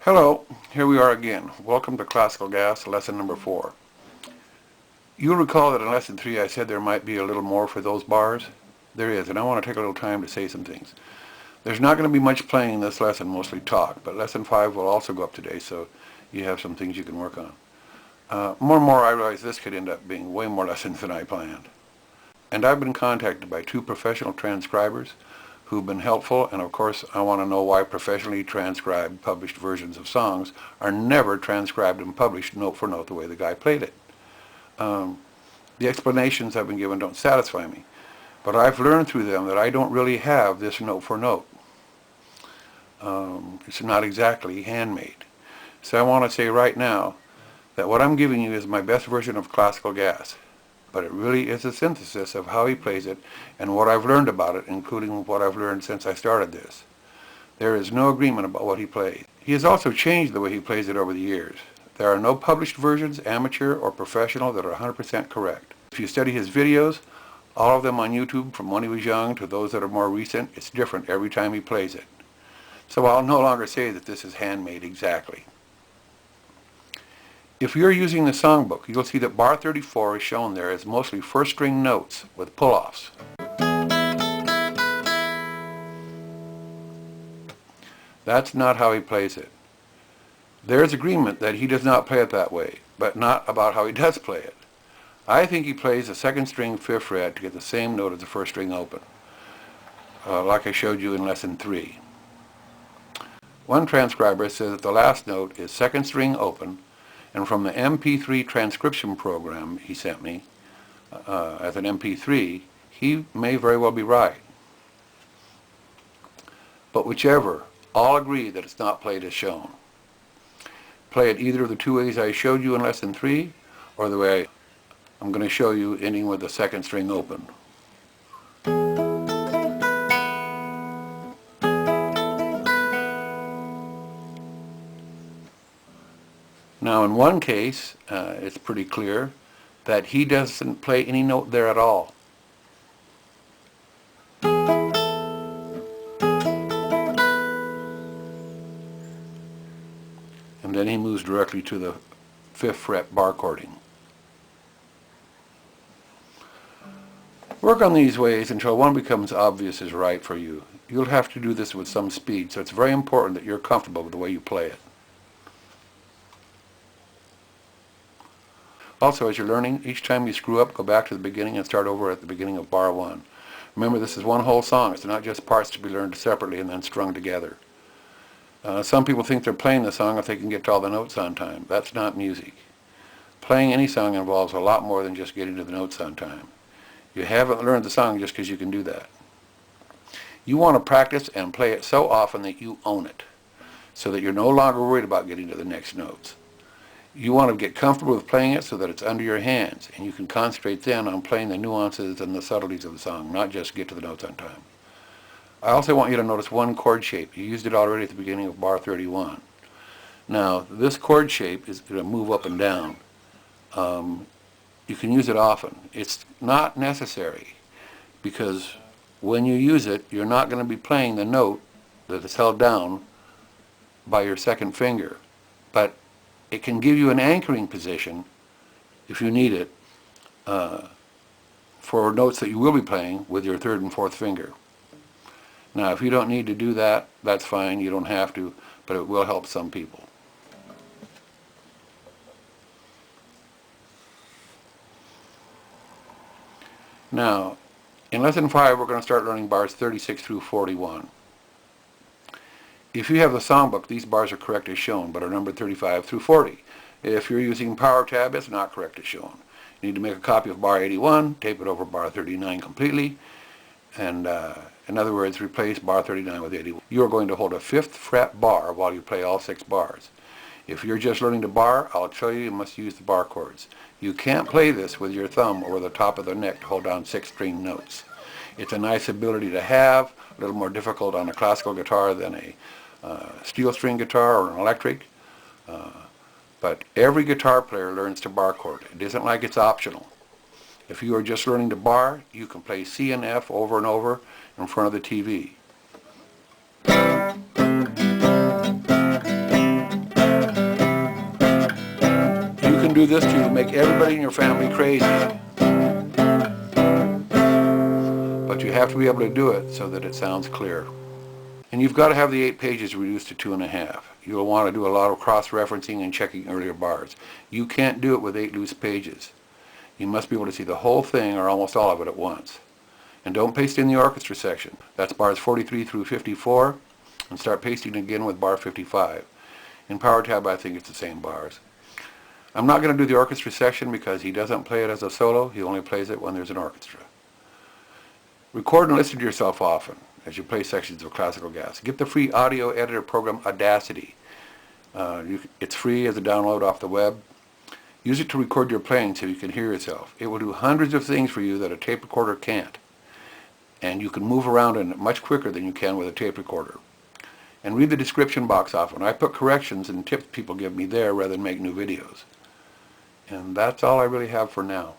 Hello, here we are again. Welcome to Classical Gas, lesson number 4. You'll recall that in lesson 3 I said there might be a little more for those bars. There is, and I want to take a little time to say some things. There's not going to be much playing in this lesson, mostly talk, but lesson 5 will also go up today, so you have some things you can work on. More and more I realize this could end up being way more lessons than I planned. And I've been contacted by 2 professional transcribers who've been helpful, and of course I want to know why professionally transcribed published versions of songs are never transcribed and published note for note the way the guy played it. The explanations I've been given don't satisfy me, but I've learned through them that I don't really have this note for note. It's not exactly handmade. So I want to say right now that what I'm giving you is my best version of Classical Gas, but it really is a synthesis of how he plays it and what I've learned about it, including what I've learned since I started this. There is no agreement about what he plays. He has also changed the way he plays it over the years. There are no published versions, amateur or professional, that are 100% correct. If you study his videos, all of them on YouTube from when he was young to those that are more recent, it's different every time he plays it. So I'll no longer say that this is handmade exactly. If you're using the songbook, you'll see that bar 34 is shown there as mostly first string notes with pull-offs. That's not how he plays it. There's agreement that he does not play it that way, but not about how he does play it. I think he plays the second string 5th fret to get the same note as the first string open, like I showed you in lesson 3. One transcriber says that the last note is second string open, and from the MP3 transcription program he sent me as an MP3, he may very well be right. But whichever, all agree that it's not played as shown. Play it either of the 2 ways I showed you in lesson 3, or the way I'm going to show you, ending with the second string open. Now in one case, it's pretty clear that he doesn't play any note there at all. And then he moves directly to the 5th fret bar chording. Work on these ways until one becomes obvious is right for you. You'll have to do this with some speed, so it's very important that you're comfortable with the way you play it. Also, as you're learning, each time you screw up, go back to the beginning and start over at the beginning of bar 1. Remember, this is one whole song. It's not just parts to be learned separately and then strung together. Some people think they're playing the song if they can get to all the notes on time. That's not music. Playing any song involves a lot more than just getting to the notes on time. You haven't learned the song just because you can do that. You want to practice and play it so often that you own it, so that you're no longer worried about getting to the next notes. You want to get comfortable with playing it so that it's under your hands, and you can concentrate then on playing the nuances and the subtleties of the song, not just get to the notes on time. I also want you to notice one chord shape. You used it already at the beginning of bar 31. Now, this chord shape is going to move up and down. You can use it often. It's not necessary, because when you use it, you're not going to be playing the note that is held down by your second finger. But it can give you an anchoring position, if you need it, for notes that you will be playing with your 3rd and 4th finger. Now, if you don't need to do that, that's fine. You don't have to, but it will help some people. Now, in lesson 5, we're going to start learning bars 36 through 41. If you have the songbook, these bars are correct as shown, but are numbered 35 through 40. If you're using Power Tab, it's not correct as shown. You need to make a copy of bar 81, tape it over bar 39 completely, and in other words, replace bar 39 with 81. You are going to hold a 5th fret bar while you play all 6 bars. If you're just learning to bar, I'll tell you must use the bar chords. You can't play this with your thumb over the top of the neck to hold down 6 string notes. It's a nice ability to have, a little more difficult on a classical guitar than a steel string guitar or an electric, but every guitar player learns to bar chord. It isn't like it's optional. If you are just learning to bar, you can play C and F over and over in front of the TV. can do this to make everybody in your family crazy. But you have to be able to do it so that it sounds clear. And you've got to have the 8 pages reduced to 2.5. You'll want to do a lot of cross-referencing and checking earlier bars. You can't do it with 8 loose pages. You must be able to see the whole thing or almost all of it at once. And don't paste in the orchestra section. That's bars 43 through 54, and start pasting again with bar 55. In Power Tab, I think it's the same bars. I'm not going to do the orchestra section because he doesn't play it as a solo. He only plays it when there's an orchestra. Record and listen to yourself often as you play sections of classical gas. Get the free audio editor program Audacity. It's free as a download off the web. Use it to record your playing so you can hear yourself. It will do hundreds of things for you that a tape recorder can't. And you can move around in it much quicker than you can with a tape recorder. And read the description box often. I put corrections and tips people give me there rather than make new videos. And that's all I really have for now.